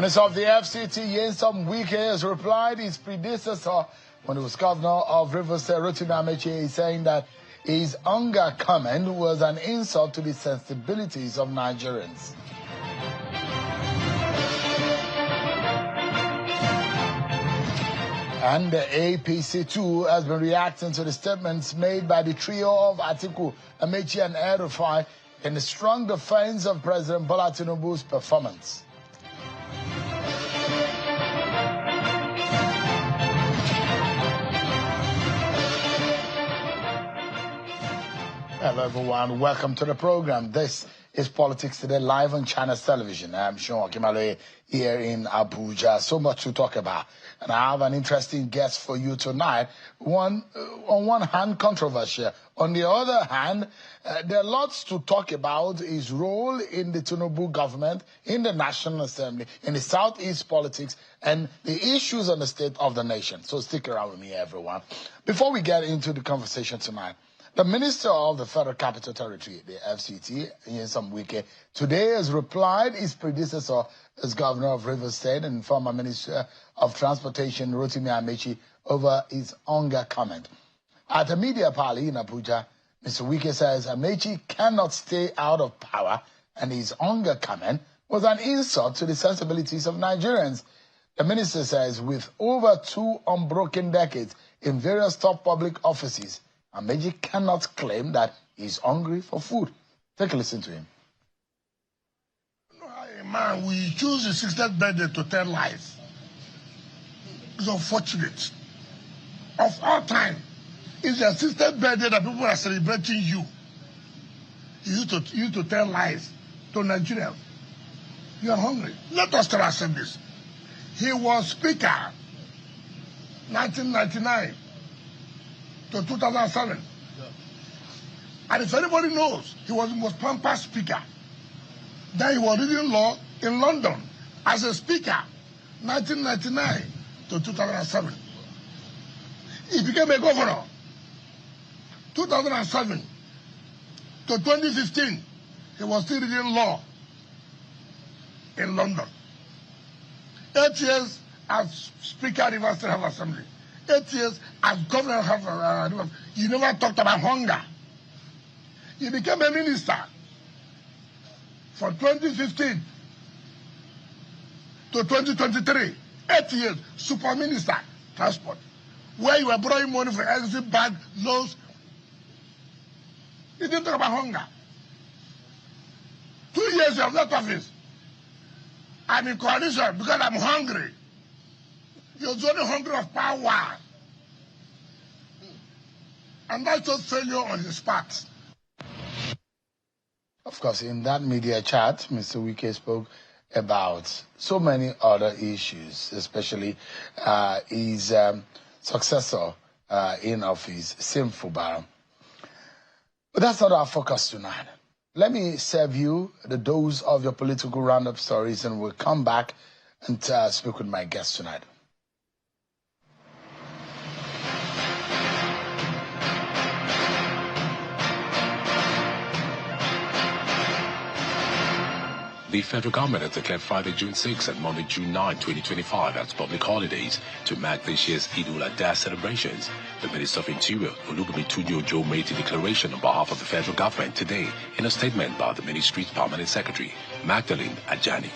Minister of the FCT, Wike, has replied his predecessor when he was governor of Rivers, Senator Wike-Amaechi, saying that his hunger comment was an insult to the sensibilities of Nigerians. And the APC too has been reacting to the statements made by the trio of Atiku, Amaechi and El-Rufai in the strong defense of President Bola Tinubu's performance. Hello everyone, welcome to the program. This is Politics Today live on China's television. I'm Sean Kimale here in Abuja. So much to talk about. And I have an interesting guest for you tonight. On one hand, controversial. On the other hand, there are lots to talk about his role in the Tinubu government, in the National Assembly, in the Southeast politics, and the issues on the state of the nation. So stick around with me, everyone. Before we get into the conversation tonight, the Minister of the Federal Capital Territory, the FCT, Wike, today has replied his predecessor as Governor of Rivers State and former Minister of Transportation, Wike-Amaechi, over his hunger comment. At a media party in Abuja, Mr. Wike says Amaechi cannot stay out of power, and his hunger comment was an insult to the sensibilities of Nigerians. The minister says with over 2 unbroken decades in various top public offices, Amaechi cannot claim that he's hungry for food. Take a listen to him. Man, we choose the 60th birthday to tell lies. It's unfortunate. Of all time, it's the 60th birthday that people are celebrating you. You used to tell lies to Nigerians. You are hungry. Let us tell ourselves this. He was Speaker 1999 to 2007. Yeah. And if anybody knows, he was the most pampered speaker. Then he was reading law in London as a speaker, 1999 to 2007. He became a governor, 2007 to 2015. He was still reading law in London. 8 years as Speaker of Rivers State House Assembly. 8 years as governor of Rivers. You never talked about hunger. You became a minister from 2015 to 2023. 8 years, super minister, transport, where you were borrowing money for exit bag loans. You didn't talk about hunger. 2 years you have left office. I'm in coalition because I'm hungry. You're only hungry of power. And that's just failure on his part. Of course, in that media chat, Mr. Wike spoke about so many other issues, especially his successor in office, Sim Fubara. But that's not our focus tonight. Let me serve you the dose of your political roundup stories, and we'll come back and speak with my guest tonight. The federal government has declared Friday, June 6 and Monday, June 9, 2025 as public holidays to mark this year's Eid al-Adha celebrations. The Minister of Interior, Olubunmi Tunji-Ojo, made the declaration on behalf of the federal government today in a statement by the ministry's permanent secretary, Magdalene Ajani.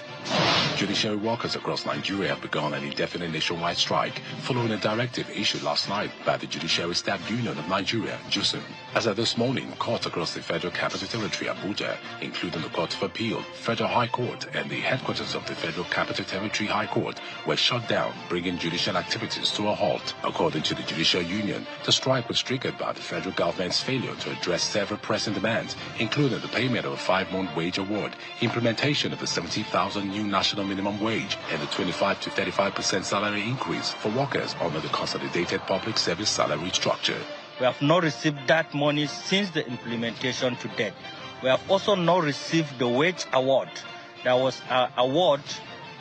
Judiciary workers across Nigeria have begun an indefinite nationwide strike following a directive issued last night by the Judiciary Staff Union of Nigeria, JUSUN. As of this morning, courts across the Federal Capital Territory, Abuja, including the Court of Appeal, Federal High Court, and the headquarters of the Federal Capital Territory High Court, were shut down, bringing judicial activities to a halt. According to the Judicial Union, the strike was triggered by the federal government's failure to address several pressing demands, including the payment of a 5-month wage award, implementation of the 70,000 new national minimum wage, and the 25 to 35% salary increase for workers under the Consolidated Public Service Salary Structure. We have not received that money since the implementation to date. We have also not received the wage award. There was an award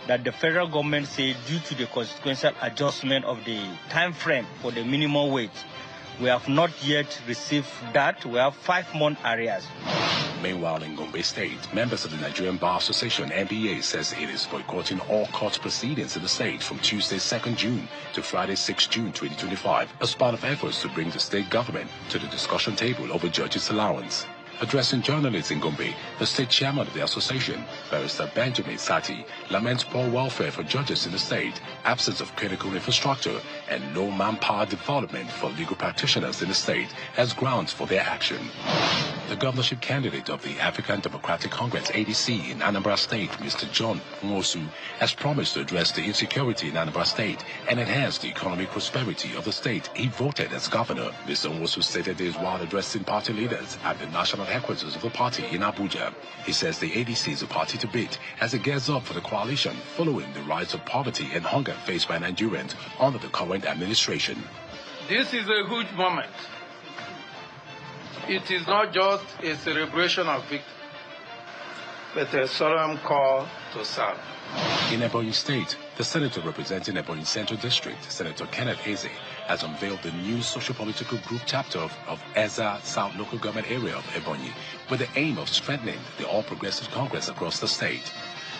that the federal government said due to the consequential adjustment of the time frame for the minimum wage. We have not yet received that. We have 5-month arrears. Meanwhile, in Gombe State, members of the Nigerian Bar Association, NBA, says it is boycotting all court proceedings in the state from Tuesday 2nd June to Friday 6 June 2025 as part of efforts to bring the state government to the discussion table over judges' allowance. Addressing journalists in Gombe, the state chairman of the association, Barrister Benjamin Sati, laments poor welfare for judges in the state, absence of critical infrastructure, and low manpower development for legal practitioners in the state as grounds for their action. The governorship candidate of the African Democratic Congress, ADC, in Anambra State, Mr. John Nwosu, has promised to address the insecurity in Anambra State and enhance the economic prosperity of the state he voted as governor. Mr. Nwosu stated this while addressing party leaders at the national headquarters of the party in Abuja. He says the ADC is a party to beat as it gears up for the coalition following the rise of poverty and hunger faced by Nigerians under the current administration. This is a huge moment. It is not just a celebration of victory, but a solemn call to serve. In Ebonyi State, the senator representing Ebonyi Central District, Senator Kenneth Eze, has unveiled the new socio-political group chapter of Eza South Local Government Area of Ebonyi with the aim of strengthening the All Progressive Congress across the state.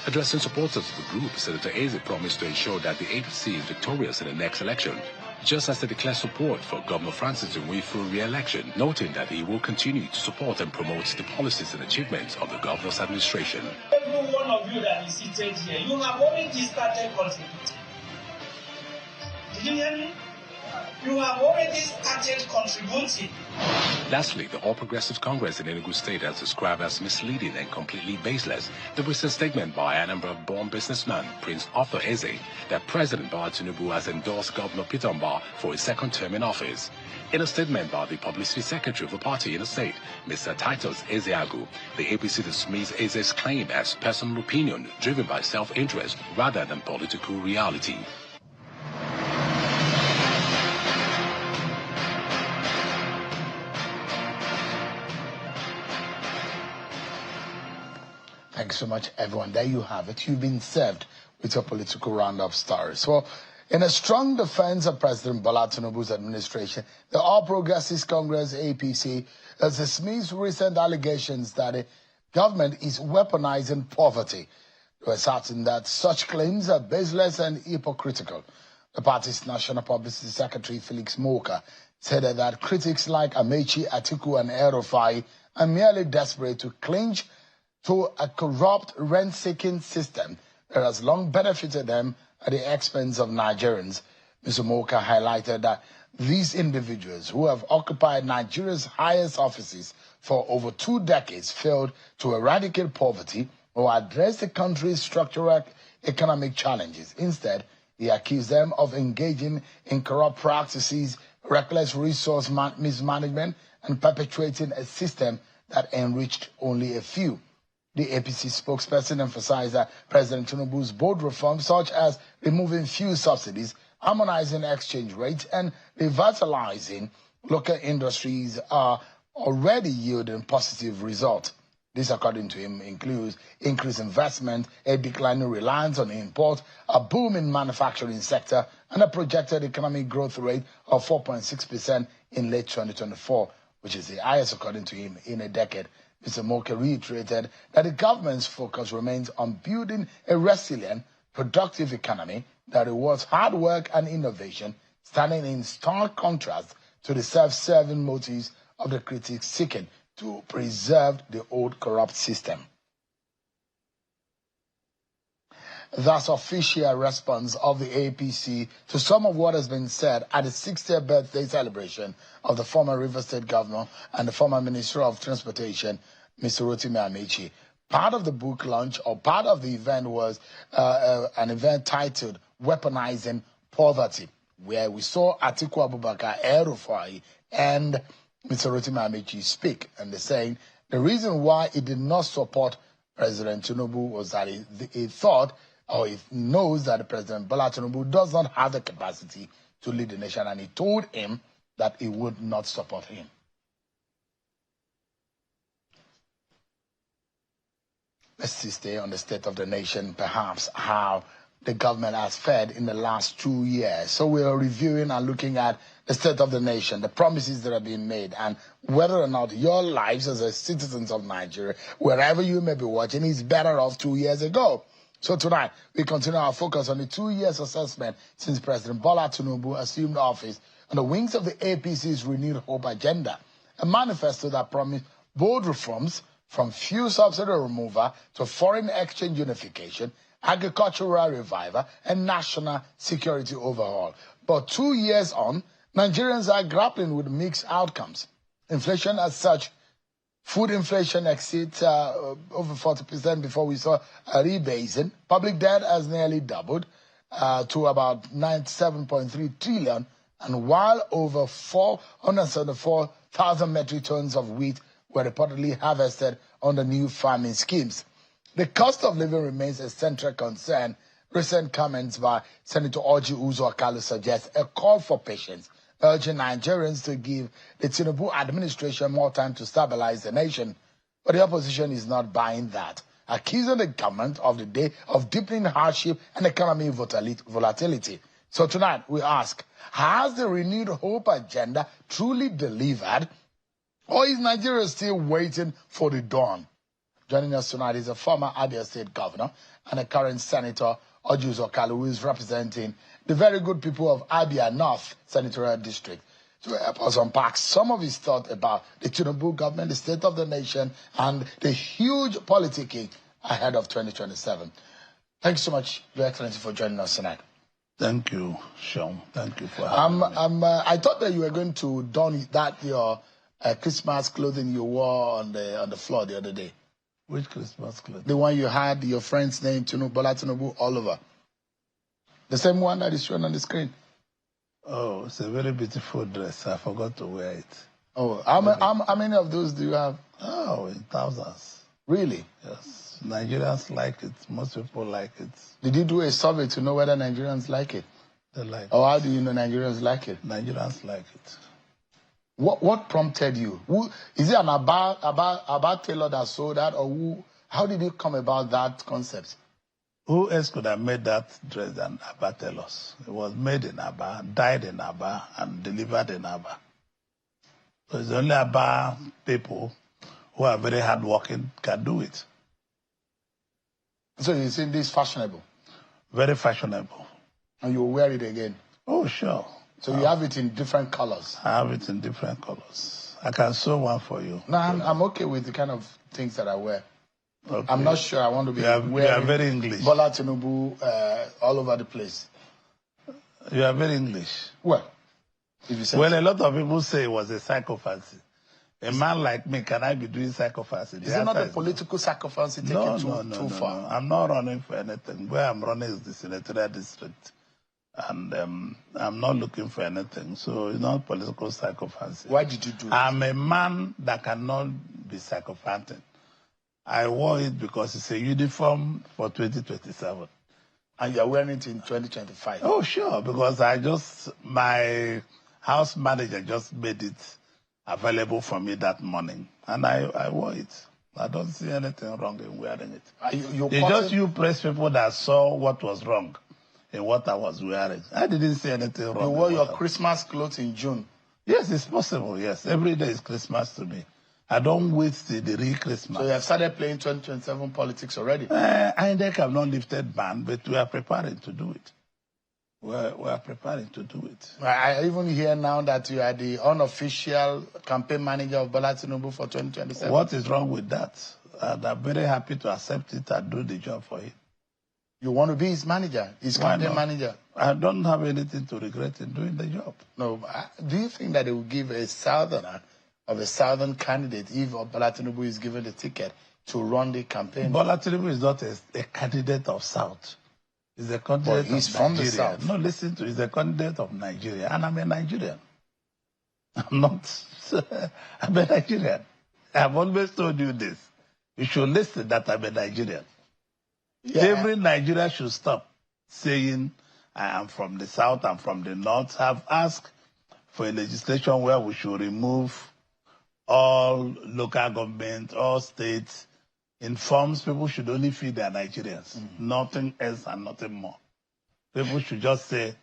Addressing supporters of the group, Senator Eze promised to ensure that the APC is victorious in the next election, just as they declare support for Governor Francis Nwosu's re-election, noting that he will continue to support and promote the policies and achievements of the governor's administration. Every one of you that is seated here, you have already started contributing. Did you hear me? You have already started contributing. Lastly, the All Progressive Congress in Enugu State has described as misleading and completely baseless the recent statement by Anambra-born businessman Prince Arthur Eze that President Bola Tinubu has endorsed Governor Peter Mbah for his second term in office. In a statement by the publicity secretary of the party in the state, Mr. Titus Ezeagu, the APC dismissed Eze's claim as personal opinion driven by self-interest rather than political reality. Thanks so much, everyone. There you have it. You've been served with your political roundup story. So, in a strong defense of President Bola Tinubu's administration, the All Progressives Congress, APC, has dismissed recent allegations that the government is weaponizing poverty. They are certain that such claims are baseless and hypocritical. The party's National Publicity Secretary, Felix Moka, said that critics like Amechi, Atiku, and El-Rufai are merely desperate to cling to a corrupt rent-seeking system that has long benefited them at the expense of Nigerians. Mr. Moka highlighted that these individuals who have occupied Nigeria's highest offices for over 2 decades failed to eradicate poverty or address the country's structural economic challenges. Instead, he accused them of engaging in corrupt practices, reckless resource mismanagement, and perpetuating a system that enriched only a few. The APC spokesperson emphasized that President Tinubu's bold reforms, such as removing fuel subsidies, harmonizing exchange rates, and revitalizing local industries, are already yielding positive results. This, according to him, includes increased investment, a declining reliance on import, a boom in manufacturing sector, and a projected economic growth rate of 4.6% in late 2024, which is the highest, according to him, in a decade. Mr. Moka reiterated that the government's focus remains on building a resilient, productive economy that rewards hard work and innovation, standing in stark contrast to the self-serving motives of the critics seeking to preserve the old corrupt system. Thus, official response of the APC to some of what has been said at the 60th birthday celebration of the former Rivers State Governor and the former Minister of Transportation, Mr. Wike-Amaechi. Part of the book launch, or part of the event, was an event titled Weaponizing Poverty, where we saw Atiku Abubakar, El-Rufai, and Mr. Wike-Amaechi speak, and they're saying the reason why he did not support President Tinubu was that he thought, or he knows that President Bola Tinubu does not have the capacity to lead the nation, and he told him that he would not support him. Let's stay on the state of the nation, perhaps how the government has fared in the last 2 years. So we are reviewing and looking at the state of the nation, the promises that are being made, and whether or not your lives as a citizens of Nigeria, wherever you may be watching, is better off 2 years ago. So tonight, we continue our focus on the 2 years assessment since President Bola Tinubu assumed office on the wings of the APC's Renewed Hope agenda, a manifesto that promised bold reforms from fuel subsidy removal to foreign exchange unification, agricultural revival, and national security overhaul. But 2 years on, Nigerians are grappling with mixed outcomes. Inflation as such, food inflation exceeds over 40% before we saw a rebasing. Public debt has nearly doubled to about 97.3 trillion, and while over 474,000 metric tons of wheat were reportedly harvested under new farming schemes. The cost of living remains a central concern. Recent comments by Senator Orji Kalu suggest a call for patience, urging Nigerians to give the Tinubu administration more time to stabilize the nation. But the opposition is not buying that, accusing the government of the day of deepening hardship and economic volatility. So tonight we ask, has the Renewed Hope agenda truly delivered, or is Nigeria still waiting for the dawn? Joining us tonight is a former Abia State governor and a current Senator Orji Kalu, who is representing the very good people of Abia North Senatorial District, to help us unpack some of his thoughts about the Tinubu government, the state of the nation, and the huge politicking ahead of 2027. Thank you so much, Your Excellency, for joining us tonight. Thank you, Sean. Thank you for having me. I thought that you were going to don your Christmas clothing you wore on the floor the other day. Which Christmas clothing? The one you had your friend's name, Bola Tinubu, all over. The same one that is shown on the screen. Oh, it's a very beautiful dress. I forgot to wear it. Oh, how many of those do you have? Oh, in thousands. Really? Yes. Nigerians like it. Most people like it. Did you do a survey to know whether Nigerians like it? They like it. Or how do you know Nigerians like it? Nigerians like it. What prompted you? Is it an Aba tailor that sold that, or who? How did you come about that concept? Who else could have made that dress than Aba tailors? It was made in Aba, dyed in Aba, and delivered in Aba. So it's only Aba people who are very hardworking can do it. So you think this fashionable? Very fashionable. And you will wear it again? Oh, sure. So you have it in different colors? I have it in different colors. I can sew one for you. No, I'm okay with the kind of things that I wear. Okay. I'm not sure I want to be wearing you are very English. Bola Tinubu all over the place. You are very English. Well, if you say well, a lot of people say it was a psychopathy. A man like me, can I be doing psychopathy? Is it not a political psychopathy taken too far? No. I'm not running for anything. Where I'm running is the Senatorial District. And I'm not looking for anything. So it's not political psychopathy. Why did you do it? I'm a man that cannot be psychopathic. I wore it because it's a uniform for 2027. And you're wearing it in 2025? Oh, sure, because my house manager just made it available for me that morning. And I wore it. I don't see anything wrong in wearing it. It's just you press people that saw what was wrong in what I was wearing. I didn't see anything wrong. You wore your Christmas clothes in June? Yes, it's possible, yes. Every day is Christmas to me. I don't wait till the real Christmas. So you have started playing 2027 politics already? I think I've not lifted ban, but we are preparing to do it. We are preparing to do it. I even hear now that you are the unofficial campaign manager of Bola Tinubu for 2027. What is wrong with that? And I'm very happy to accept it and do the job for him. You want to be his manager, his campaign manager? I don't have anything to regret in doing the job. No. Do you think that they will give a southerner of a southern candidate if Bola Tinubu is given the ticket to run the campaign? Bola Tinubu is not a candidate of South. He's a candidate he's of from Nigeria. the South. No, listen to, he's a candidate of Nigeria, and I'm a Nigerian. I'm not, I'm a Nigerian. I've always told you this. You should listen that I'm a Nigerian. Yeah. Every Nigerian should stop saying, I am from the South, I'm from the North. Have asked for a legislation where we should remove all local government, all states, informs people should only feed their Nigerians, nothing else and nothing more. People should just say,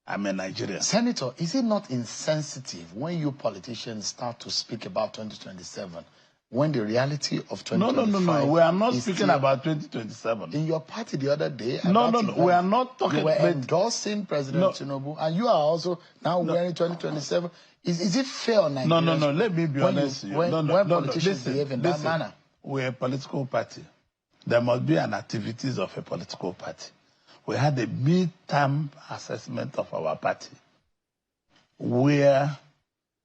I'm a Nigerian. Senator, is it not insensitive when you politicians start to speak about 2027 when the reality of 2025? No. We are not speaking about 2027. In your party the other day, No. We are not talking. You were endorsing President Tinubu, and you are also now wearing 2027. Is it fair on Nigerians? No. Let me be honest. When politicians behave in that manner, we're a political party. There must be an activities of a political party. We had a mid-term assessment of our party where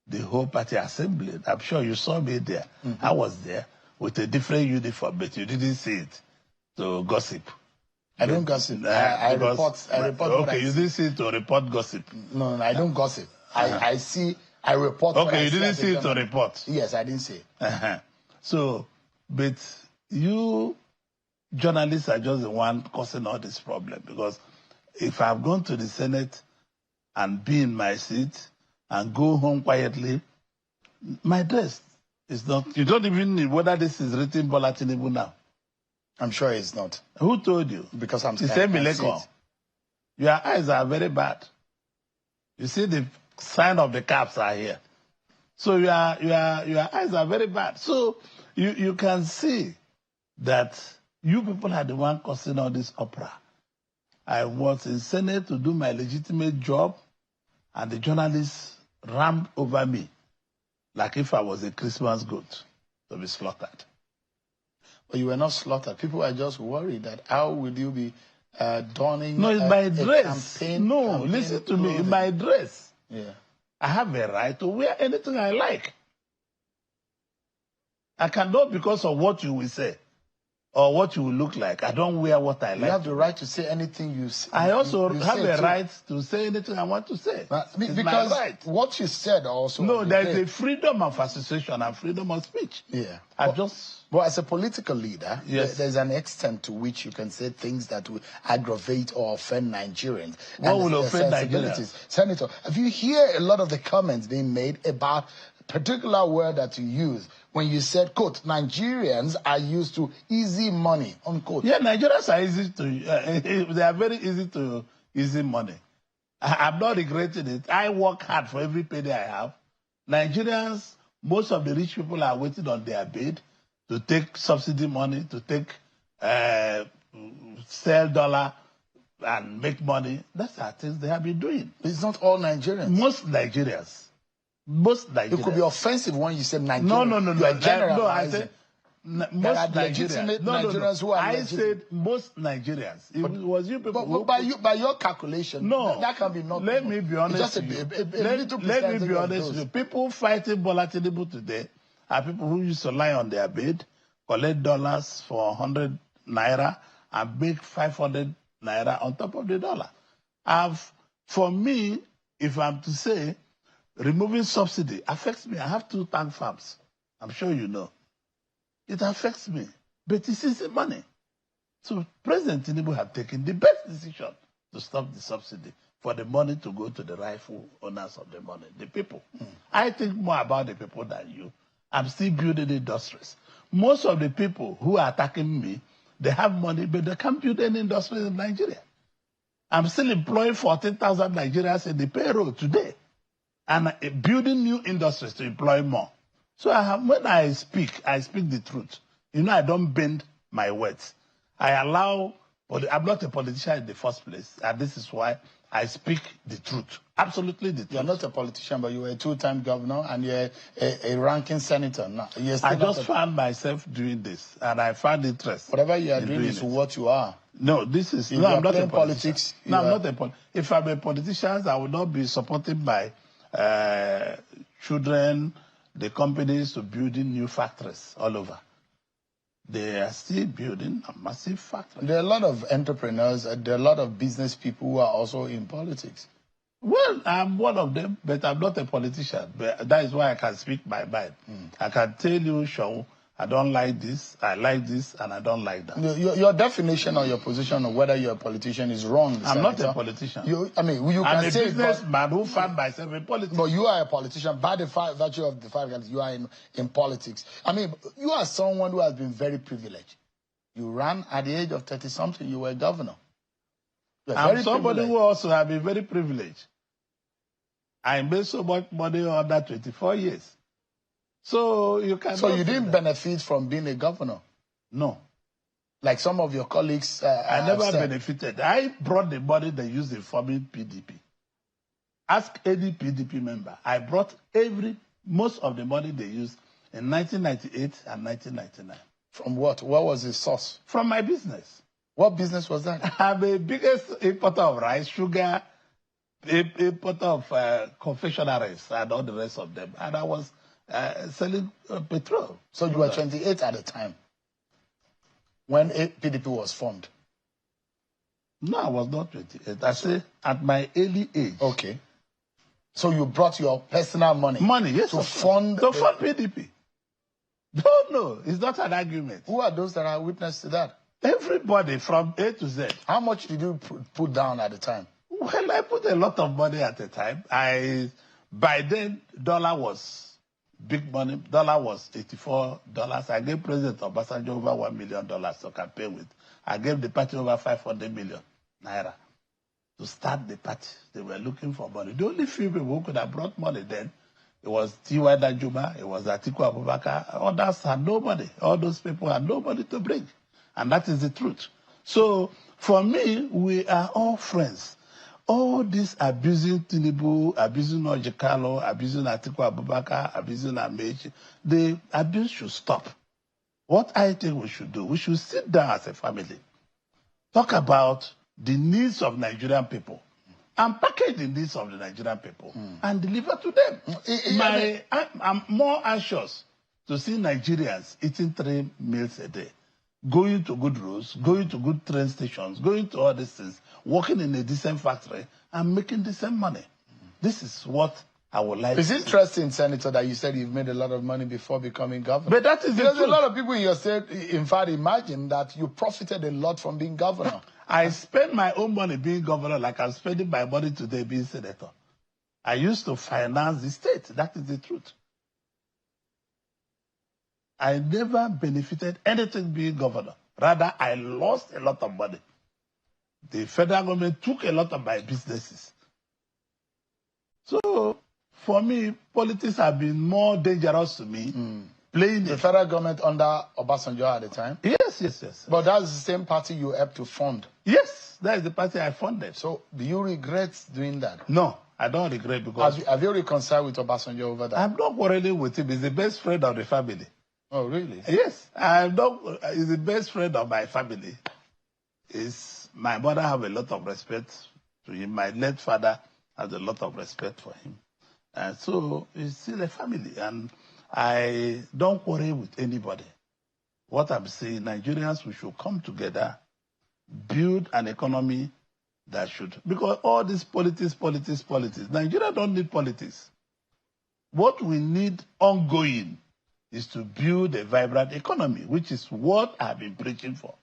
the whole party assembled. I'm sure you saw me there. I was there with a different uniform, but you didn't see it. So gossip. I don't gossip. I report. Okay, you didn't see it to report gossip. No, I don't gossip. I report. Okay, you didn't see it to report. Yes, I didn't see it. So, but you journalists are just the one causing all this problem, because if I've gone to the Senate and be in my seat and go home quietly, my dress is not. You don't even need whether this is written Bola Tinubu now. I'm sure it's not. Who told you? Because I'm saying your eyes are very bad. You see the sign of the caps are here. So your eyes are very bad. So you can see that you people are the one causing all this opera. I was in Senate to do my legitimate job, and the journalists rammed over me like if I was a Christmas goat to be slaughtered. But you were not slaughtered. People are just worried that how will you be donning No, it's my dress. Campaign Listen to clothing. me. It's my dress. Yeah. I have a right to wear anything I like. I cannot, because of what you will say or what you will look like, I don't wear what I like. You have the right to say anything you say. I also have a right to say anything I want to say. Because my right. What you said also. No, there is a freedom of association and freedom of speech. Yeah. But as a political leader, yes, there's an extent to which you can say things that will aggravate or offend Nigerians. What will offend Nigerians? Senator, have you heard a lot of the comments being made about a particular word that you use when you said, quote, Nigerians are used to easy money, unquote? Yeah, Nigerians are easy to, they are very easy money. I'm not regretting it. I work hard for every penny I have. Nigerians, most of the rich people are waiting on their bed to take subsidy money, to take sell dollar and make money. That's the things they have been doing. It's not all Nigerians. Most Nigerians. It could be offensive when you say Nigerians. No. You are generalizing. No, I said most Nigerians. Nigerians who are I said most Nigerians. It was you people. But by your calculation, that can be not. Let me be honest with you. Let me be honest with you. People fighting Bola Tinubu today are people who used to lie on their bed, collect dollars for 100 naira, and make 500 naira on top of the dollar. For me, if I'm to say, removing subsidy affects me. I have 2 tank farms. I'm sure you know. It affects me. But it's easy money. So President Tinubu have taken the best decision to stop the subsidy for the money to go to the rightful owners of the money, the people. I think more about the people than you. I'm still building industries. Most of the people who are attacking me, they have money, but they can't build any industries in Nigeria. I'm still employing 14,000 Nigerians in the payroll today, and building new industries to employ more. So when I speak the truth. You know, I don't bend my words. I'm not a politician in the first place, and this is why I speak the truth. Absolutely the truth. You're not a politician, but you were a 2-time governor, and you're a ranking senator. No, I just found myself doing this, and I found interest. Whatever you are doing is what you are. No, this is... No, I'm not in politics. No, I'm not a politician. If I'm a politician, I would not be supporting my children, the companies, to building new factories all over. They are still building a massive factory. There are a lot of entrepreneurs, there are a lot of business people who are also in politics. Well, I'm one of them, but I'm not a politician. But that is why I can speak my mind. I can tell you, Sean, I don't like this, I like this, and I don't like that. Your definition or your position of whether you're a politician is wrong. I'm not a politician. I'm a businessman who found myself in politics. But you are a politician. By the virtue of the fact that you are in politics. I mean, you are someone who has been very privileged. You ran at the age of 30-something, you were a governor. I'm somebody who also have been very privileged. I made so much money under 24 years. So you can. So you didn't benefit from being a governor? No. Like some of your colleagues. I never benefited. I brought the money they used in forming PDP. Ask any PDP member. I brought most of the money they used in 1998 and 1999. From what? What was the source? From my business. What business was that? I'm the biggest importer of rice, sugar, importer of confectionaries and all the rest of them. And I was selling petrol. So you were 28 at the time when PDP was formed? No, I was not 28. I say at my early age. Okay. So you brought your personal money? Money, yes. To fund PDP. No, it's not an argument. Who are those that are witness to that? Everybody from A to Z. How much did you put down at the time? Well, I put a lot of money at the time. By then, dollar was big money. Dollar was $84. I gave President Obasanjo over $1 million to campaign with. I gave the party over 500 million naira to start the party. They were looking for money. The only few people who could have brought money then, it was T.Y. Danjuma, it was Atiku Abubakar. Others had nobody. All those people had nobody to bring. And that is the truth. So, for me, we are all friends. All this abusing Tinubu, abusing Orji, abusing Atiku Abubakar, abusing Wike-Amaechi, the abuse should stop. What I think we should do, we should sit down as a family, talk about the needs of Nigerian people, and package the needs of the Nigerian people, and deliver to them. I'm more anxious to see Nigerians eating 3 meals a day, going to good roads, going to good train stations, going to all these things, working in a decent factory, and making decent money. This is what I would like. It's interesting, Senator, that you said you've made a lot of money before becoming governor. But that is because a lot of people in your state, in fact, imagine that you profited a lot from being governor. I spend my own money being governor like I'm spending my money today being senator. I used to finance the state. That is the truth. I never benefited anything being governor. Rather, I lost a lot of money. The federal government took a lot of my businesses. So, for me, politics have been more dangerous to me. Playing the federal government under Obasanjo at the time? Yes. But that's the same party you helped to fund? Yes, that is the party I funded. So, do you regret doing that? No, I don't regret because... Have you reconciled with Obasanjo over that? I'm not quarreling with him. He's the best friend of the family. Oh, really? Yes, he's the best friend of my family. My mother have a lot of respect to him. My late father has a lot of respect for him. And so it's still a family. And I don't quarrel with anybody. What I'm saying, Nigerians, we should come together, build an economy that should... Because all this politics. Nigeria don't need politics. What we need ongoing is to build a vibrant economy, which is what I've been preaching for.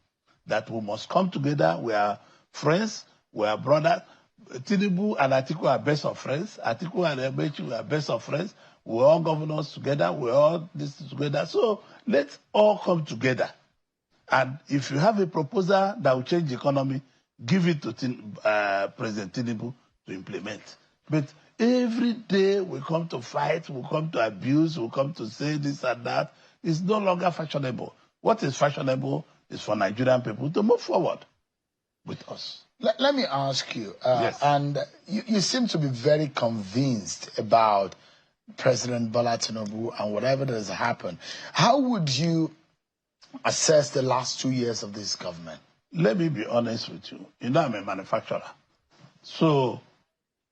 That we must come together. We are friends. We are brothers. Tinubu and Atiku are best of friends. Atiku and Wike-Amaechi are best of friends. We're all governors together. We're all this together. So let's all come together. And if you have a proposal that will change the economy, give it to President Tinubu to implement. But every day we come to fight, we come to abuse, we come to say this and that. It's no longer fashionable. What is fashionable is for Nigerian people to move forward with us. Let me ask you, yes. And you seem to be very convinced about President Bola Tinubu and whatever that has happened. How would you assess the last 2 years of this government? Let me be honest with you. You know, I'm a manufacturer. So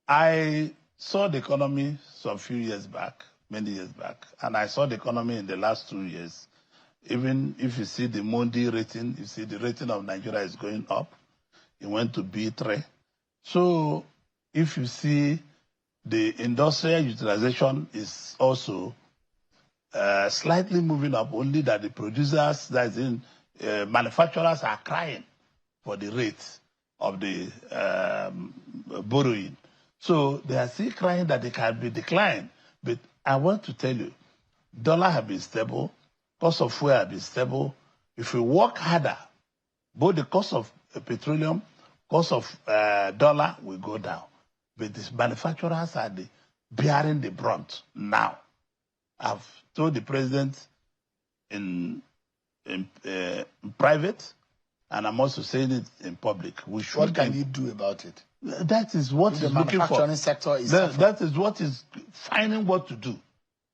I saw the economy some few years back, many years back, and I saw the economy in the last 2 years. Even if you see the Mondi rating, you see the rating of Nigeria is going up. It went to B3. So if you see the industrial utilization is also slightly moving up, only that the producers, that is in manufacturers are crying for the rate of the borrowing. So they are still crying that they can be declined. But I want to tell you, dollar have been stable, cost of fuel have been stable. If we work harder, both the cost of petroleum, cost of dollar will go down. But the manufacturers are bearing the brunt now. I've told the president in private, and I'm also saying it in public. What can you do about it? That is what the he's looking for. manufacturing sector is that is what is finding what to do,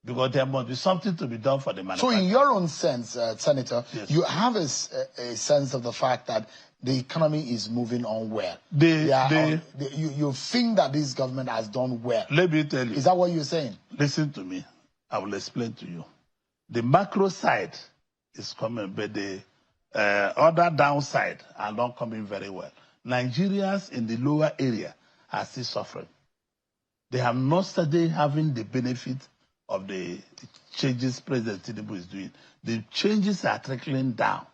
because there must be something to be done for the manufacturer. So in your own sense, Senator, yes, you have a sense of the fact that the economy is moving on well. You think that this government has done well. Let me tell you. Is that what you're saying? Listen to me. I will explain to you. The macro side is coming, but the other downside are not coming very well. Nigerians in the lower area are still suffering. They have not started having the benefit of the changes President Tinubu is doing. The changes are trickling down.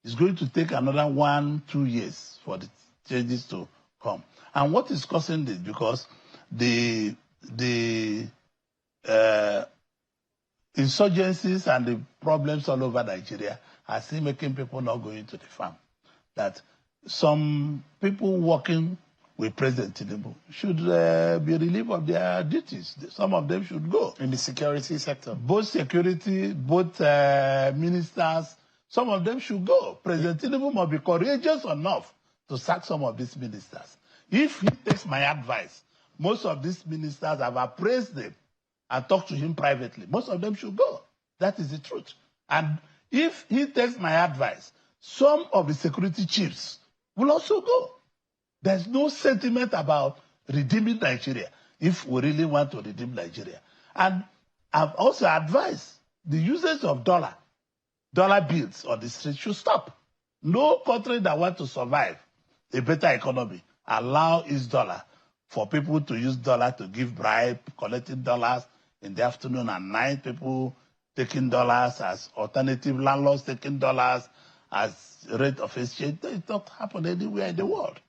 It's going to take another 1-2 years for the changes to come. And what is causing this? Because the insurgencies and the problems all over Nigeria are still making people not going to the farm. That some people working with President Tinubu should be relieved of their duties. Some of them should go. In the security sector? Both security, both ministers, some of them should go. President Tinubu must be courageous enough to sack some of these ministers. If he takes my advice, most of these ministers have appraised them and talked to him privately. Most of them should go. That is the truth. And if he takes my advice, some of the security chiefs will also go. There's no sentiment about redeeming Nigeria if we really want to redeem Nigeria. And I've also advised the usage of dollar bills on the street should stop. No country that wants to survive a better economy allow its dollar for people to use dollar to give bribe, collecting dollars in the afternoon and night, people taking dollars as alternative, landlords taking dollars as rate of exchange. It don't happen anywhere in the world.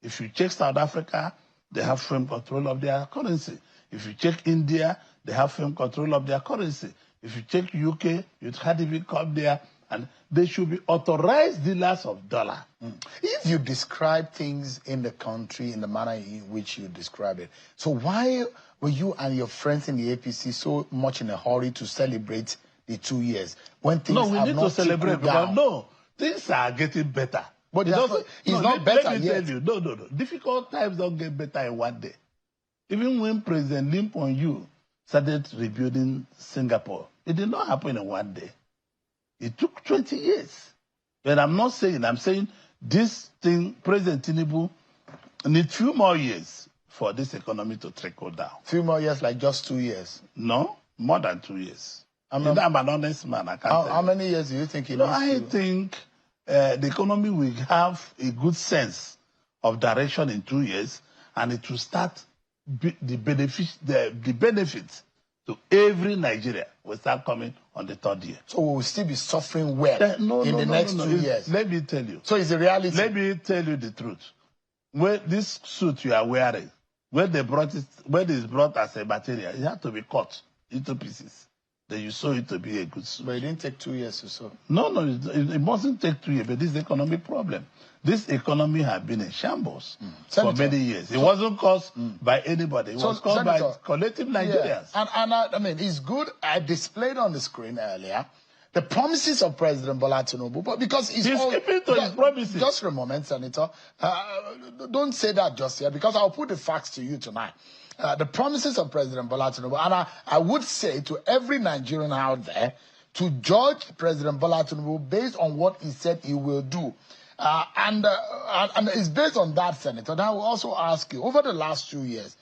If you check South Africa, they have firm control of their currency. If you check India, they have firm control of their currency. If you check UK, you can't even come there. And they should be authorized dealers of dollar. If you describe things in the country in the manner in which you describe it, so why were you and your friends in the APC so much in a hurry to celebrate the 2 years when things we need to celebrate because things are getting better. But it's not better let me yet. Tell you, no. Difficult times don't get better in one day. Even when President Lim Kuan Yew started rebuilding Singapore, it did not happen in one day. It took 20 years. But I'm saying this thing, President Tinubu needs few more years for this economy to trickle down. Few more years, like just 2 years? No, more than 2 years. I'm an honest man. I can't how many years do you think it needs? I think the economy will have a good sense of direction in 2 years, and it will start the benefits to every Nigeria will start coming on the 3rd year. So we will still be suffering well in the next 2 years. Let me tell you. So it's a reality. Let me tell you the truth. When this suit you are wearing, when it's brought as a material, it had to be cut into pieces. Then you saw it to be a good suit. But it didn't take 2 years to sew. No, it mustn't take 2 years, but this is economic problem. This economy has been in shambles for many years. It wasn't caused by anybody. It was caused by collective Nigerians. Yeah. And I mean, it's good. I displayed on the screen earlier the promises of President Bola Tinubu, but because he's keeping to his promises. Just for a moment, Senator. Don't say that just yet, because I'll put the facts to you tonight. The promises of President Bola Tinubu, and I would say to every Nigerian out there to judge President Bola Tinubu based on what he said he will do. And it's based on that, Senator. And I will also ask you, over the last 2 years,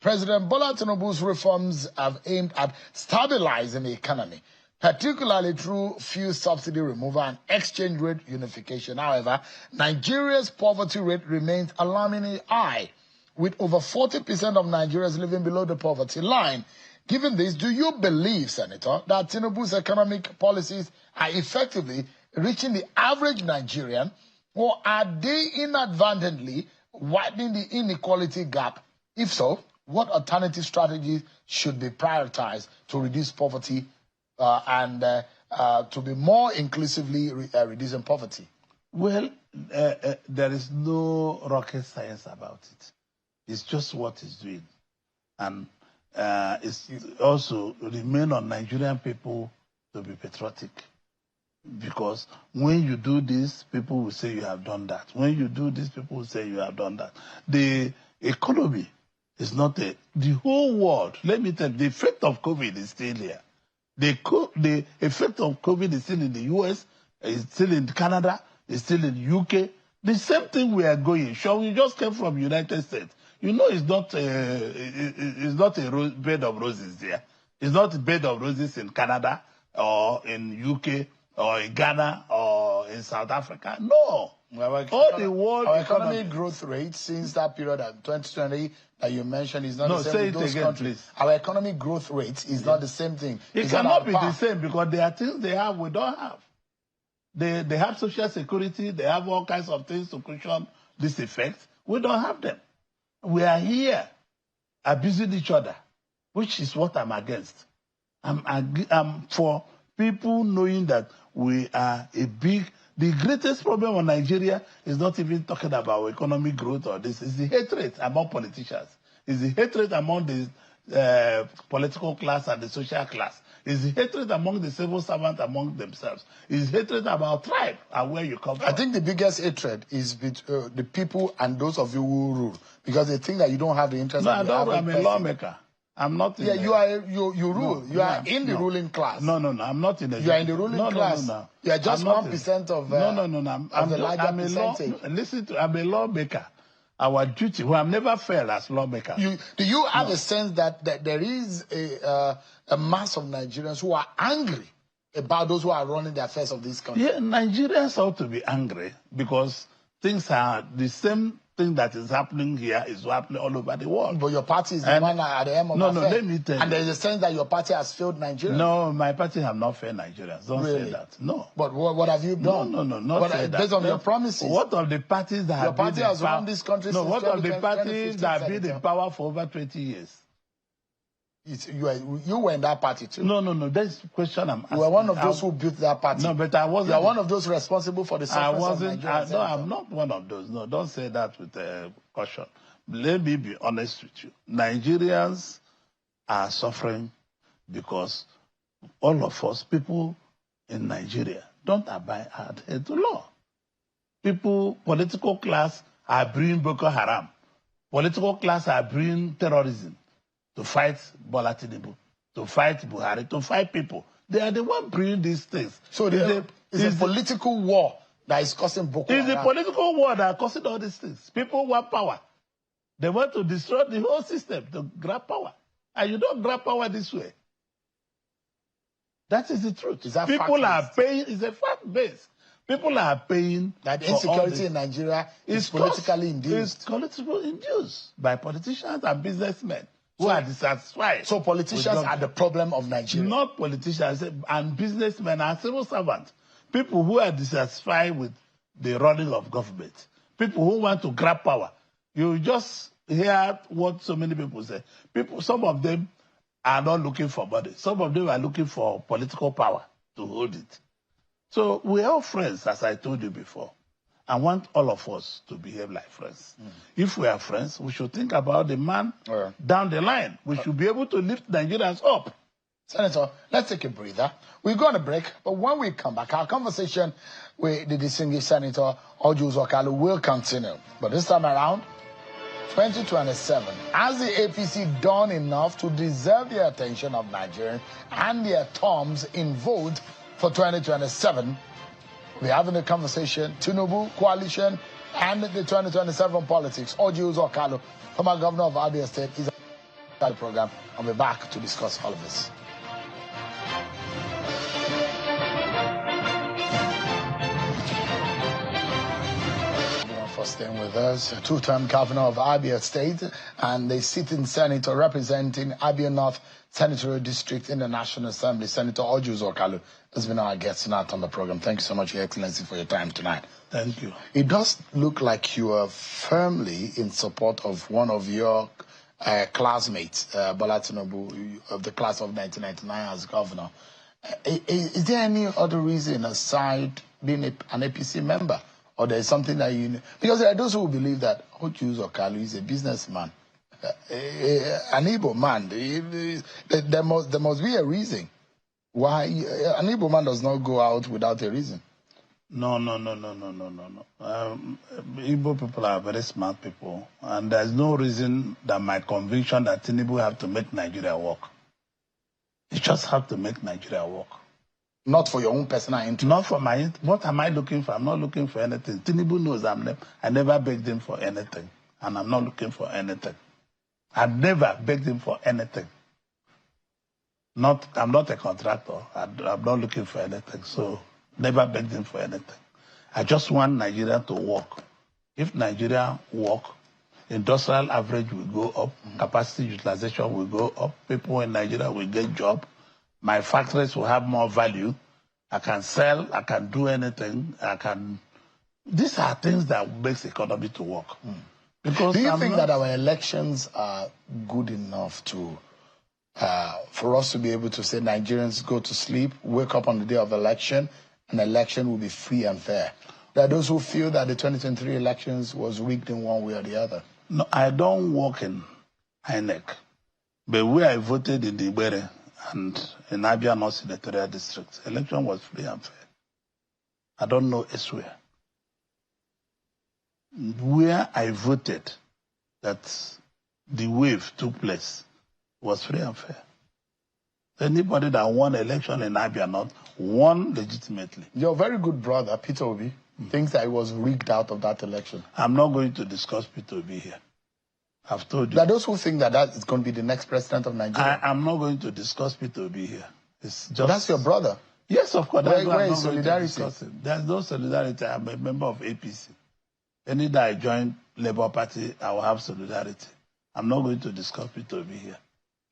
President Bola Tinubu's reforms have aimed at stabilizing the economy, particularly through fuel subsidy removal and exchange rate unification. However, Nigeria's poverty rate remains alarmingly high, with over 40% of Nigerians living below the poverty line. Given this, do you believe, Senator, that Tinubu's economic policies are effectively reaching the average Nigerian, or are they inadvertently widening the inequality gap? If so, what alternative strategies should be prioritized to reduce poverty and to be more inclusively reducing poverty? Well, there is no rocket science about it. It's just what it's doing. And it's also remain on Nigerian people to be patriotic. Because when you do this, people will say you have done that. When you do this, people will say you have done that. The economy is not the whole world. Let me tell you, the effect of COVID is still here. The effect of COVID is still in the US, is still in Canada, is still in the UK. The same thing we are going. Sure, we just came from United States. You know, it's not a bed of roses there. It's not a bed of roses in Canada or in UK or in Ghana or in South Africa. No. All the world our economic growth rate since that period of 2020 that you mentioned is not the same with those countries. Please. Our economic growth rate is not the same thing. It cannot be the same because there are things they have we don't have. They have social security. They have all kinds of things to cushion this effect. We don't have them. We are here abusing each other, which is what I'm against. I'm for people knowing that we are the greatest problem of Nigeria is not even talking about economic growth or this. It's the hatred among politicians. It's the hatred among the political class and the social class. It's the hatred among the civil servants among themselves. It's hatred about tribe and where you come from. I think the biggest hatred is the people and those of you who rule. Because they think that you don't have the interest of the average person. I'm a lawmaker. I'm not in you rule. You are in the ruling class. No, I'm not in the... You are in the ruling class. No. You are just 1% of the larger percentage. Listen to, I'm a lawmaker. Our duty, who have never failed as lawmaker. Do you have a sense that there is a mass of Nigerians who are angry about those who are running the affairs of this country? Yeah, Nigerians ought to be angry because things are the same thing that is happening here is happening all over the world. But your party is the one at the end of the affair. No, let me tell you. And there is a sense that your party has failed Nigerians. No, my party have not failed Nigerians. Don't say that. No. But what have you done? No, not say that. Based on your promises. What of the parties that have been in power? Your party has run this country since 2015. No, what of the parties that have been in power for over 20 years? You were in that party too. No. That's the question I'm asking. You were one of those who built that party. No, but I wasn't. You are one of those responsible for the suffering of Nigerians. No, I'm not one of those. No, don't say that with caution. Let me be honest with you. Nigerians are suffering because all of us, people in Nigeria, don't adhere to law. People, political class are bringing Boko Haram. Political class are bringing terrorism. To fight Bola Tinubu, to fight Buhari, to fight people. They are the one bringing these things. So it's a political war that is causing Boko Haram. It's a political war that is causing all these things. People want power. They want to destroy the whole system to grab power. And you don't grab power this way. That is the truth. People are paying, it's a fact base. People are paying. That insecurity in Nigeria is politically induced. It's politically induced by politicians and businessmen. Who are dissatisfied. So politicians are the problem of Nigeria? Not politicians and businessmen and civil servants. People who are dissatisfied with the running of government. People who want to grab power. You just hear what so many people say. Some of them are not looking for money. Some of them are looking for political power to hold it. So we are all friends, as I told you before. I want all of us to behave like friends. If we are friends, we should think about the man down the line. We should be able to lift Nigerians up. Senator, let's take a breather. We're going to break, but when we come back, our conversation with the distinguished Senator Orji Kalu will continue. But this time around, 2027, has the APC done enough to deserve the attention of Nigerians and their thumbs in vote for 2027? We're having a conversation, Tinubu, coalition, and the 2027 politics. Orji Kalu, former governor of Abia State, is on the program. I'll be back to discuss all of this. For staying with us, a two-term governor of Abia State and the sitting senator representing Abia North Senatorial District in the National Assembly, Senator Orji Kalu, has been our guest tonight on the program. Thank you so much, Your Excellency, for your time tonight. Thank you. It does look like you are firmly in support of one of your classmates, Bola Tinubu, of the class of 1999 as governor. Is there any other reason aside being an APC member Or there's something that you... Because there are those who believe that Orji or Kalu is a businessman. An Igbo man. There must be a reason why an Igbo man does not go out without a reason. No. Igbo people are very smart people, and there's no reason that my conviction that Tinubu have to make Nigeria work. You just have to make Nigeria work. Not for your own personal interest. Not for my... What am I looking for? I'm not looking for anything. Tinubu knows I never begged him for anything, and I'm not looking for anything. I've never begged him for anything. I'm not a contractor. I'm not looking for anything, so never begged him for anything. I just want Nigeria to work. If Nigeria work, industrial average will go up, capacity utilization will go up, people in Nigeria will get job, my factories will have more value, I can sell, I can do anything, These are things that makes the economy to work. Because do you think that our elections are good enough to for us to be able to say Nigerians go to sleep, wake up on the day of election, and election will be free and fair? There are those who feel that the 2023 elections was rigged in one way or the other. No, I don't work in INEC, but where I voted in the Ibere and in Abia North Senatorial District, election was free and fair. I don't know elsewhere. Where I voted that the wave took place was free and fair. Anybody that won election in Abia North won legitimately. Your very good brother, Peter Obi, thinks that it was rigged out of that election. I'm not going to discuss Peter Obi here. I've told you. There are those who think that is going to be the next president of Nigeria. I'm not going to discuss Peter Obi here. It's just... But that's your brother. Yes, of course. Where is solidarity? There's no solidarity. I'm a member of APC. Any day I join Labour Party, I will have solidarity. I'm not going to discuss Peter Obi here.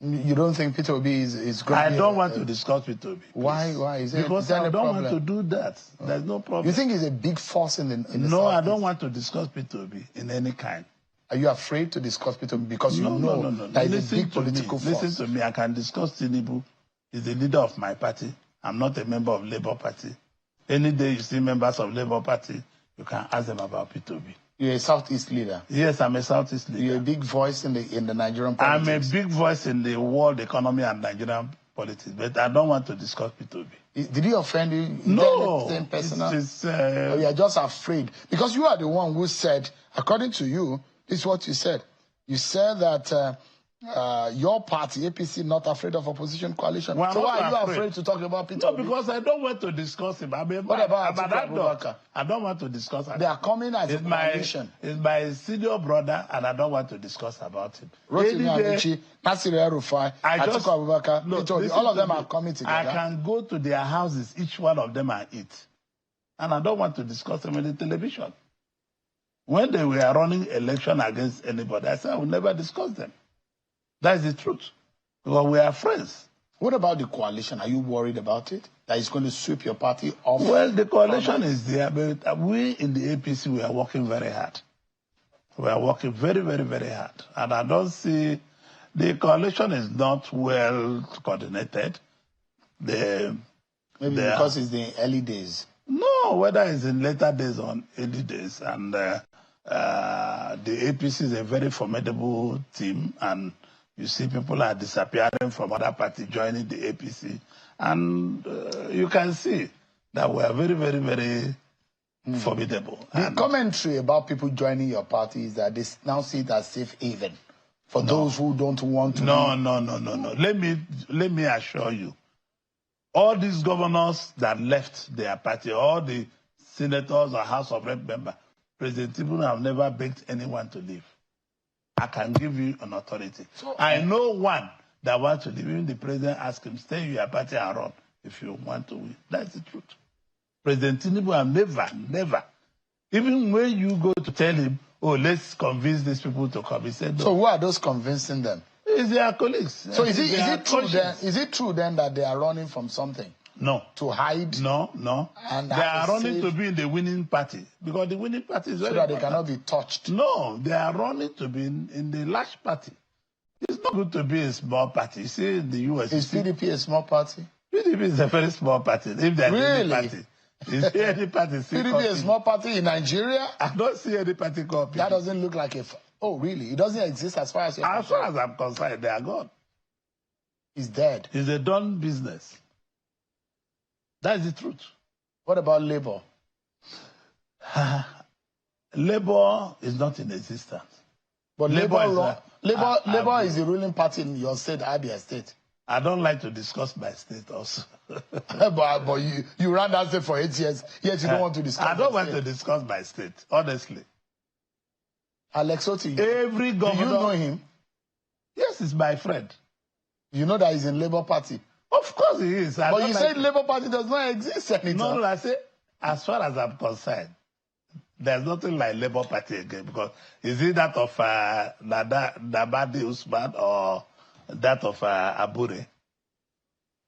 You don't think Peter Obi is going to be... I don't want to discuss Peter Obi. Why? Because I don't want to do that. There's no problem. You think he's a big force in the No, I don't want to discuss Peter Obi in any kind. Are you afraid to discuss Peter Obi because No. that he's a big political force? Listen to me. I can discuss Tinubu. He's the leader of my party. I'm not a member of Labour Party. Any day you see members of Labour Party, you can ask them about Peter Obi. You're a Southeast leader. Yes, I'm a Southeast leader. You're a big voice in the Nigerian politics. I'm a big voice in the world economy and Nigerian politics, but I don't want to discuss Peter Obi. Did he offend you? No. Or you're just afraid? Because you are the one who said, according to you, this is what you said. You said that your party, APC, not afraid of opposition coalition. Well, so why are you afraid to talk about Peter Obi? No, because I don't want to discuss him. What about Abubakar? I don't want to discuss him. They are coming as a coalition. He's my senior brother, and I don't want to discuss about him. Wike-Amaechi, Nasir El-Rufai, Atiku Abubakar, Peter Obi, all of them are coming together. I can go to their houses, each one of them, and eat. And I don't want to discuss them on the television. When they were running election against anybody, I said I will never discuss them. That's the truth. Because we are friends. What about the coalition? Are you worried about it? That it's going to sweep your party off? Well, the coalition is there, but we in the APC, we are working very hard. We are working very, very, very hard. And I don't see... The coalition is not well coordinated. Maybe because it's the early days. No, whether it's in later days or early days. And the APC is a very formidable team, and you see people are disappearing from other parties, joining the APC. And you can see that we are very, very, very formidable. The commentary about people joining your party is that they now see it as safe haven for those who don't want to... No. Let me assure you. All these governors that left their party, all the senators or House of Rep members, President Tinubu have never begged anyone to leave. I can give you an authority. So, I know one that wants to leave. Even the president asked him, stay in your party and run if you want to win. That's the truth. President Tinubu have never. Even when you go to tell him, oh, let's convince these people to come, he said no. So who are those convincing them? It's their colleagues. So is it true then that they are running from something? No. To hide? No. And they are running to be in the winning party. Because the winning party is very so that important. They cannot be touched? No, they are running to be in the large party. It's not good to be a small party. You see, in the US... Is PDP a small party? PDP is a very small party. If they're really? a party. Is there any party? PDP is a small party in Nigeria? I don't see any party called PDP. That doesn't look like a... Oh, really? It doesn't exist as far as you're concerned? As far as I'm concerned, they are gone. It's dead. It's a done business. That is the truth. What about Labour? Labour is not in existence. But Labour is the ruling party in your state, Abia State. I don't like to discuss my state also. but you ran that state for 8 years, yet you don't want to discuss I don't want to discuss my state, honestly. Alex Oti, every governor... Do you know him? Yes, he's my friend. You know that he's in Labour Party? Of course he is. But you said Labour Party does not exist, Senator. No, I say, as far as I'm concerned, there's nothing like Labour Party again, because is it that of Nabadi Usman or that of Abure?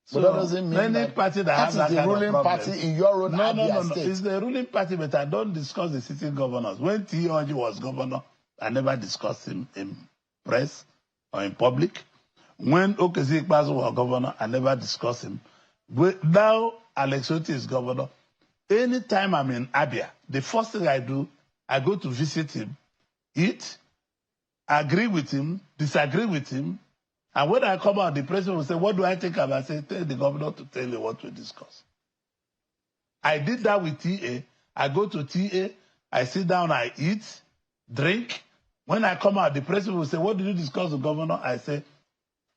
So that doesn't mean any party that has that is the ruling party in your own Abia State. It's the ruling party, but I don't discuss the sitting governors. When Orji was governor, I never discussed him in press or in public. When Okezi Ikpeazu was governor, I never discussed him. Now Alex Oti is governor. Anytime I'm in Abia, the first thing I do, I go to visit him, eat, agree with him, disagree with him. And when I come out, the president will say, what do I think about? I say, tell the governor to tell you what to discuss. I did that with TA. I go to TA, I sit down, I eat, drink. When I come out, the president will say, what did you discuss with the governor? I say,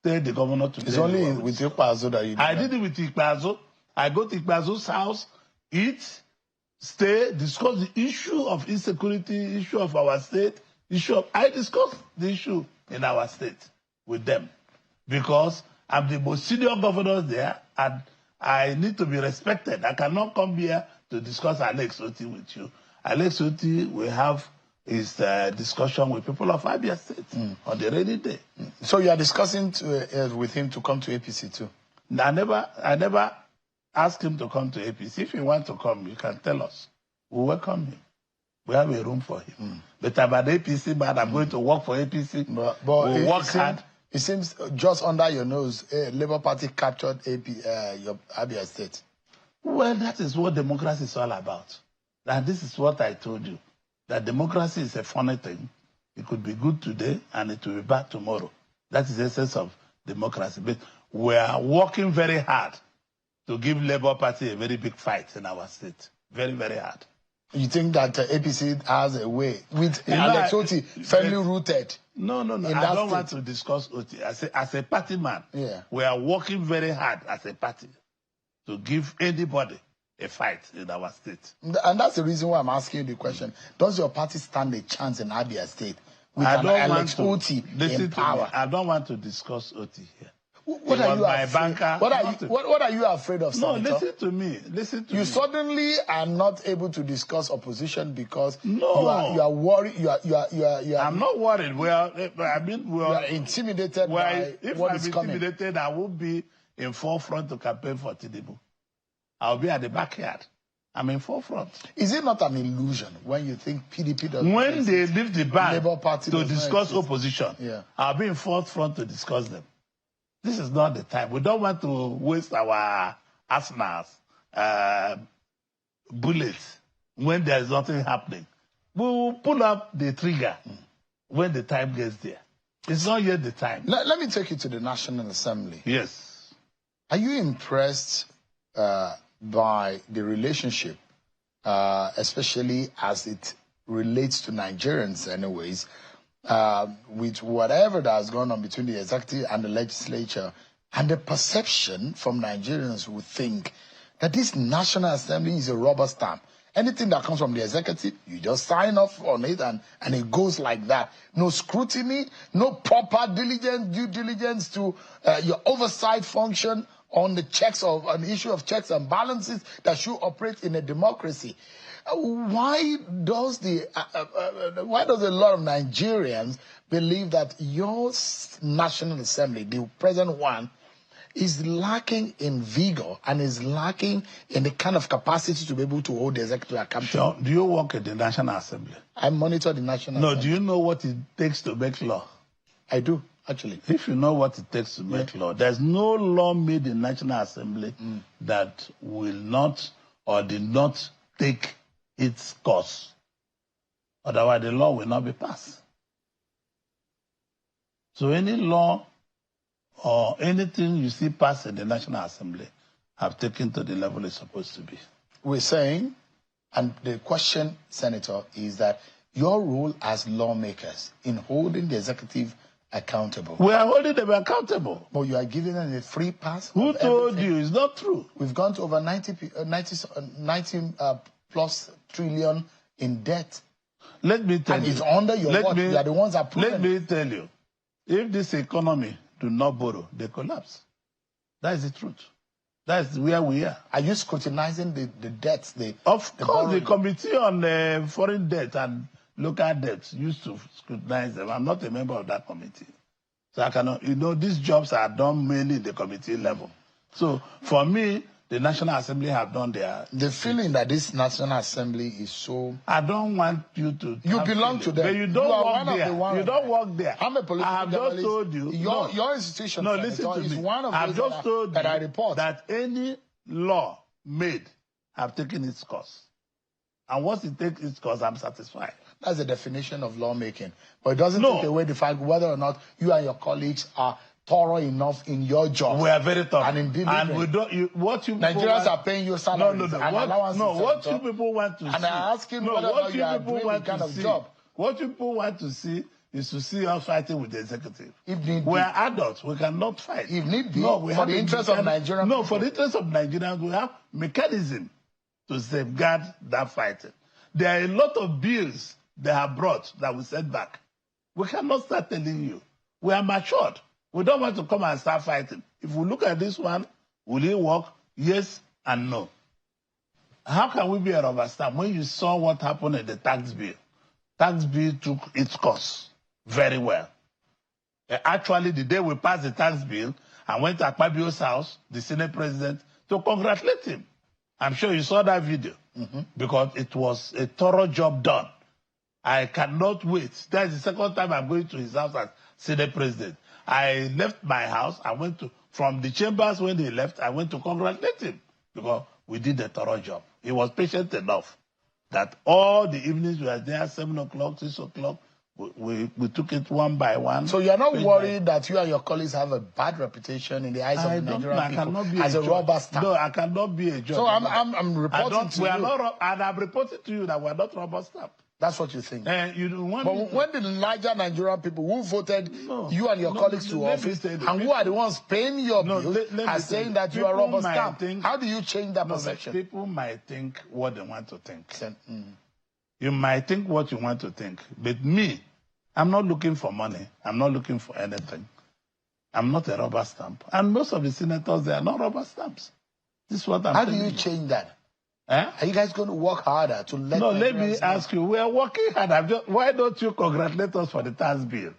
tell the governor to tell you. It's only with Ikpeazu that you did I did it with Ikpeazu. I go to Ikpeazu's house, eat, stay, discuss the issue of insecurity, issue of our state, I discuss the issue in our state with them. Because I'm the most senior governor there, and I need to be respected. I cannot come here to discuss Alex Oti with you. Alex Oti will have his discussion with people of Abia State on the rainy day. So you are discussing with him to come to APC too? I never asked him to come to APC. If he wants to come, you can tell us. We'll welcome him. We have a room for him. But I'm an APC man. I'm going to work for APC. But we'll work hard. It seems just under your nose, Labour Party captured your Abia State. Well, that is what democracy is all about. And this is what I told you. That democracy is a funny thing. It could be good today and it will be bad tomorrow. That is the essence of democracy. But we are working very hard to give Labour Party a very big fight in our state. Very, very hard. You think that APC has a way with Alex Oti firmly rooted? No. I don't want to discuss Oti. As a party man, we are working very hard as a party to give anybody a fight in our state. And that's the reason why I'm asking you the question. Does your party stand a chance in Abia State with Alex Oti in power? I don't want to discuss Oti here. What are you afraid? What are you afraid of, Senator? No, listen to me. You suddenly are not able to discuss opposition because you are worried. You are. I'm not worried. We are intimidated by if what I'm is coming. Intimidated, I won't be in forefront to campaign for Tinubu. I'll be at the backyard. I'm in forefront. Is it not an illusion when you think PDP does? When they leave the ban Labour Party to discuss opposition, I'll be in forefront to discuss them. This is not the time. We don't want to waste our arsenals, bullets, when there is nothing happening. We will pull up the trigger when the time gets there. It's not yet the time. Let me take you to the National Assembly. Yes. Are you impressed by the relationship, especially as it relates to Nigerians anyways, with whatever that has gone on between the executive and the legislature, and the perception from Nigerians who think that this National Assembly is a rubber stamp. Anything that comes from the executive, you just sign off on it and it goes like that. No scrutiny, no proper due diligence to your oversight function on the issue of checks and balances that should operate in a democracy. Why does a lot of Nigerians believe that your National Assembly, the present one, is lacking in vigor and is lacking in the kind of capacity to be able to hold the executive accountable? Sure. Do you work at the National Assembly? I monitor the National Assembly. No, do you know what it takes to make law? I do, actually. If you know what it takes to make law, there's no law made in National Assembly that will not or did not take its course. Otherwise, the law will not be passed. So any law or anything you see passed in the National Assembly have taken to the level it's supposed to be. We're saying, and the question, Senator, is that your role as lawmakers in holding the executive accountable. We are holding them accountable. But you are giving them a free pass. Who told you? It's not true. We've gone to over 90 plus trillion in debt. Let me tell you. And it's under your watch. You are the ones that put Let me tell you. If this economy do not borrow, they collapse. That is the truth. That's where we are. Are you scrutinizing the debts? Of course, the Committee on Foreign Debt and Local Debt used to scrutinize them. I'm not a member of that committee. So I cannot, these jobs are done mainly in the committee level. So for me, the National Assembly have done their... The feeling that this National Assembly is so... I don't want you to... You belong to them. But you don't work there. You don't work there. I'm a political I have just told you... Your institution, no, listen to is me. one of I've just told you that I report. that any law made have taken its course. And once it takes its course, I'm satisfied. That's the definition of lawmaking. But it doesn't take away the fact whether or not you and your colleagues are thorough enough in your job. We are very thorough. And in delivering. And we don't, what you Nigerians are paying you salaries and allowances. What you people want to see. And I'm asking whether or not you are doing the kind of job. What you people want to see is to see us fighting with the executive. If need we are adults. We cannot fight. If need be, for the interest of Nigerians. No, for the interest of Nigerians, we have mechanism to safeguard that fighting. There are a lot of bills they have brought that we send back. We cannot start telling you. We are matured. We don't want to come and start fighting. If we look at this one, will it work? Yes and no. How can we be a rubber stamp when you saw what happened in the tax bill? Tax bill took its course very well. Actually, the day we passed the tax bill, I went to Akpabio's house, the Senate president, to congratulate him. I'm sure you saw that video because it was a thorough job done. I cannot wait. That's the second time I'm going to his house as Senate president. I left my house. I went from the chambers when he left, I went to congratulate him because we did a thorough job. He was patient enough that all the evenings we were there, 7 o'clock, 6 o'clock, we took it one by one. So you're not worried that you and your colleagues have a bad reputation in the eyes of the Nigerian people as a rubber stamp? No, I cannot be a judge. So I'm reporting to you. And I'm reporting to you that we're not rubber stamp. That's what you think. You don't want but when the larger Nigerian people who voted you and your colleagues to office, and who are the ones paying your bills, are saying that you are rubber stamp, how do you change that perception? People might think what they want to think. You might think what you want to think. But me, I'm not looking for money. I'm not looking for anything. I'm not a rubber stamp. And most of the senators, they are not rubber stamps. This is what I'm How do you change that? Are you guys going to work harder to let... No, let me ask you. We are working hard. Why don't you congratulate us for the tax bill?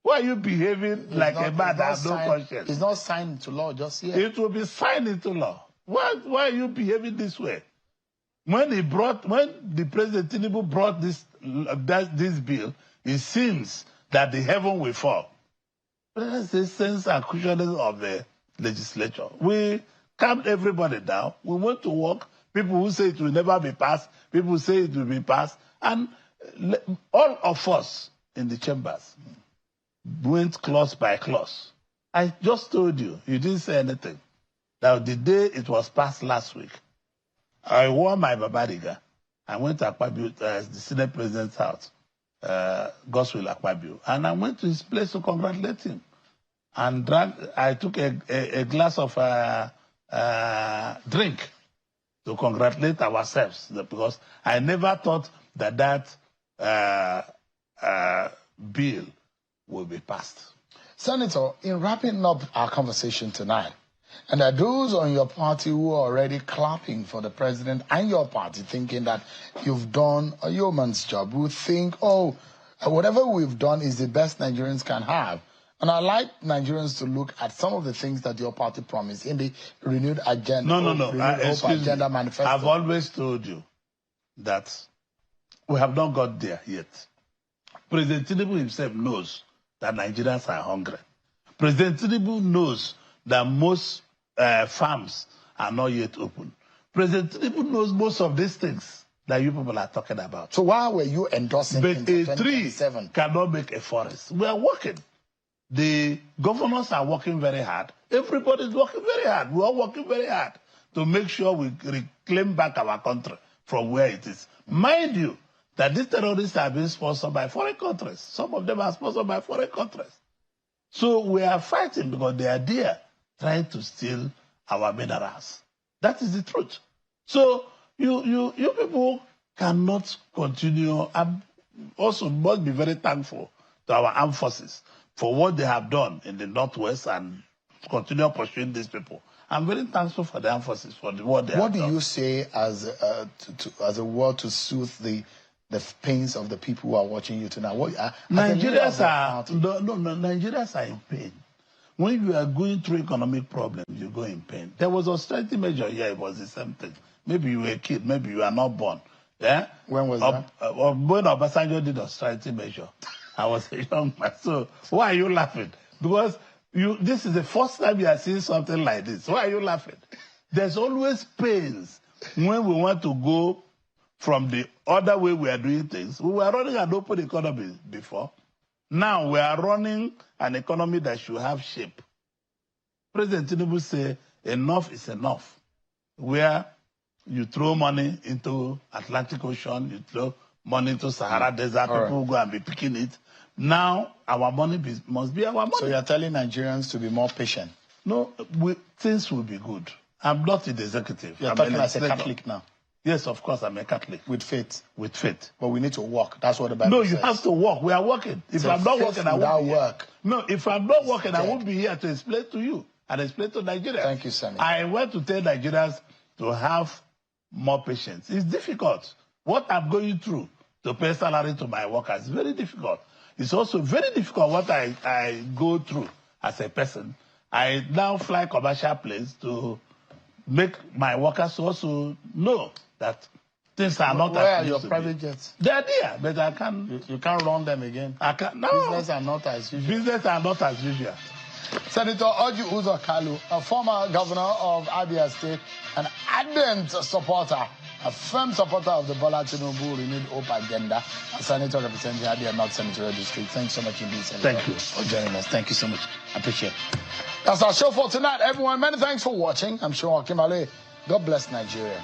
Why are you behaving like a man that has no conscience? It's not signed into law just yet. It will be signed into law. Why are you behaving this way? When the President Tinubu brought this bill, it seems that the heaven will fall. That's the sense and cushioning of the legislature. We calmed everybody down. We went to work. People who say it will never be passed, people who say it will be passed, and all of us in the chambers went clause by clause. I just told you, you didn't say anything. Now, the day it was passed last week, I wore my Babariga. I went to Akpabio, the Senate President's house, Godswill Akpabio, and I went to his place to congratulate him. And I took a glass of drink to congratulate ourselves, because I never thought that bill will be passed. Senator, in wrapping up our conversation tonight, and there are those on your party who are already clapping for the president and your party, thinking that you've done a yeoman's job, who think, whatever we've done is the best Nigerians can have. And I like Nigerians to look at some of the things that your party promised in the renewed agenda. Agenda manifesto. I've always told you that we have not got there yet. President Tinubu himself knows that Nigerians are hungry. President Tinubu knows that most farms are not yet open. President Tinubu knows most of these things that you people are talking about. So why were you endorsing But him for a tree 2027? cannot make a forest. We are working. The governors are working very hard. Everybody is working very hard. We are working very hard to make sure we reclaim back our country from where it is. Mind you, that these terrorists are being sponsored by foreign countries. Some of them are sponsored by foreign countries. So we are fighting because they are there trying to steal our minerals. That is the truth. So you people cannot continue. And also must be very thankful to our armed forces for what they have done in the Northwest and continue pursuing these people. I'm very thankful for the armed forces for the work they have done. What do you say as a word to soothe the pains of the people who are watching you tonight? Nigerians are in pain. When you are going through economic problems, you go in pain. There was austerity measure here, it was the same thing. Maybe you were a kid, maybe you are not born. Yeah? When was that? When Obasanjo did austerity measure, I was a young man. So why are you laughing? Because this is the first time you are seeing something like this. Why are you laughing? There's always pains when we want to go from the other way we are doing things. We were running an open economy before. Now we are running an economy that should have shape. President Tinubu said, enough is enough. Where you throw money into Atlantic Ocean, you throw money into Sahara Desert, people will go and be picking it. Now our money must be our money. So you're telling Nigerians to be more patient? No, things will be good. I'm not in the executive. You're talking as a Catholic now? Yes, of course, I'm a Catholic. With faith? With faith. But we need to work. That's what the Bible says. No, you have to work. We are working. If So I'm not working, I won't be work. No, if I'm not working, I won't be here to explain to you and explain to Nigerians. Thank you, Senator. I want to tell Nigerians to have more patience. It's difficult. What I'm going through to pay salary to my workers is very difficult. It's also very difficult what I go through as a person. I now fly commercial planes to make my workers also know that things are not Where as are your used to private be. jets? They are there, but I can't. You can't run them again. I can't. No. Business are not as usual. Business are not as usual. Senator Orji Kalu, a former governor of Abia State, an ardent supporter, a firm supporter of the Bola Tinubu Renewed Hope agenda, a senator representing Abia North Senatorial District. Thanks so much indeed, Senator. Thank you for joining us. Thank you so much. I appreciate it. That's our show for tonight, everyone. Many thanks for watching. I'm sure Wike-Amaechi. God bless Nigeria.